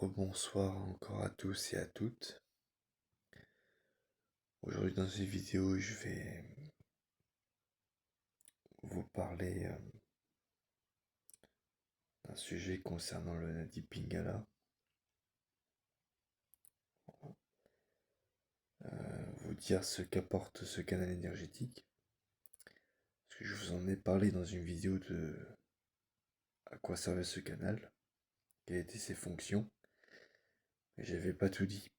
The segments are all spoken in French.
Rebonsoir encore à tous et à toutes. Aujourd'hui dans cette vidéo, je vais vous parler d'un sujet concernant le Nadi Pingala. Vous dire ce qu'apporte ce canal énergétique. Parce que je vous en ai parlé dans une vidéo de à quoi servait ce canal, quelles étaient ses fonctions, mais j'avais pas tout dit.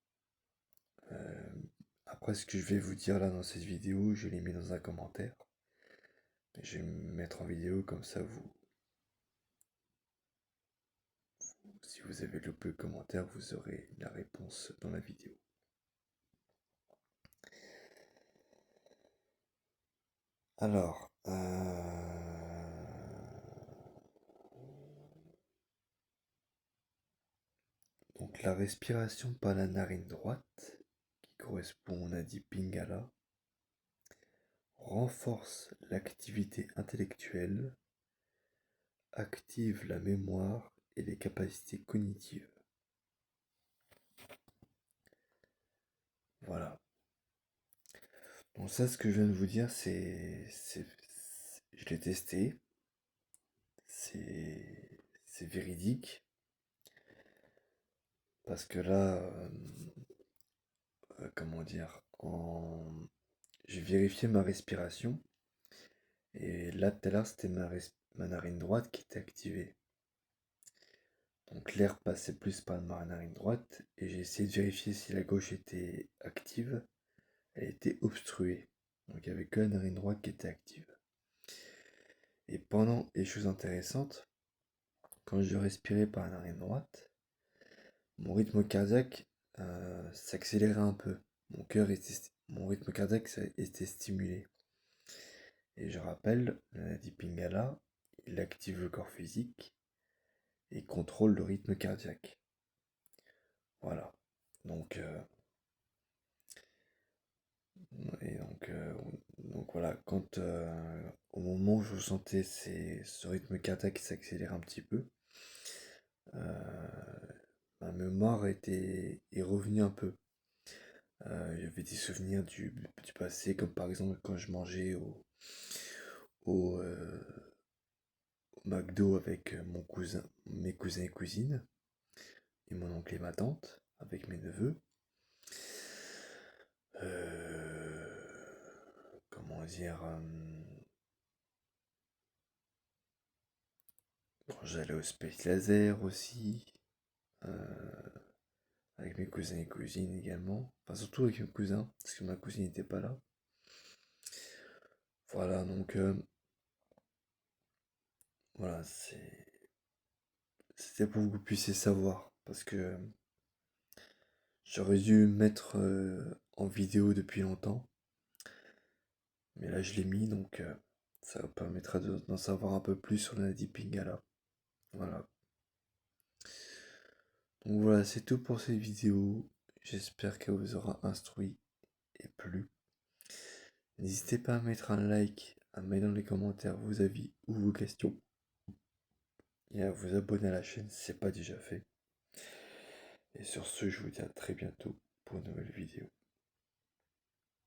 Après ce que je vais vous dire là dans cette vidéo, je l'ai mis dans un commentaire. Je vais me mettre en vidéo comme ça si vous avez loupé le commentaire, vous aurez la réponse dans la vidéo. Alors, donc la respiration par la narine droite, qui correspond au Nadi Pingala, renforce l'activité intellectuelle, active la mémoire et les capacités cognitives. Voilà. Donc ça, ce que je viens de vous dire, je l'ai testé, c'est véridique, parce que là, comment dire, j'ai vérifié ma respiration, et là, tout à l'heure, c'était ma narine droite qui était activée. Donc l'air passait plus par ma narine droite, et j'ai essayé de vérifier si la gauche était active. Elle était obstruée. Donc il n'y avait que la narine droite qui était active. Et chose intéressante, quand je respirais par la narine droite, mon rythme cardiaque s'accélérait un peu. Mon rythme cardiaque était stimulé. Et je rappelle, le Nadi Pingala, il active le corps physique et contrôle le rythme cardiaque. Voilà. Donc, donc voilà, quand au moment où je sentais ce rythme cardiaque qui s'accélère un petit peu, ma mémoire est revenue un peu. J'avais des souvenirs du passé, comme par exemple quand je mangeais au, au McDo avec mes cousins et cousines, et mon oncle et ma tante, avec mes neveux. Comment dire, quand j'allais au Space Laser aussi, avec mes cousins et cousines également, enfin surtout avec mes cousins, parce que ma cousine n'était pas là. Voilà, donc voilà, c'était pour que vous puissiez savoir, parce que j'aurais dû mettre en vidéo depuis longtemps, mais là je l'ai mis, donc ça vous permettra d'en savoir un peu plus sur la Nadi Pingala. Voilà. Donc voilà, c'est tout pour cette vidéo. J'espère qu'elle vous aura instruit et plu. N'hésitez pas à mettre un like, à mettre dans les commentaires vos avis ou vos questions, et à vous abonner à la chaîne si ce n'est pas déjà fait. Et sur ce, je vous dis à très bientôt pour une nouvelle vidéo.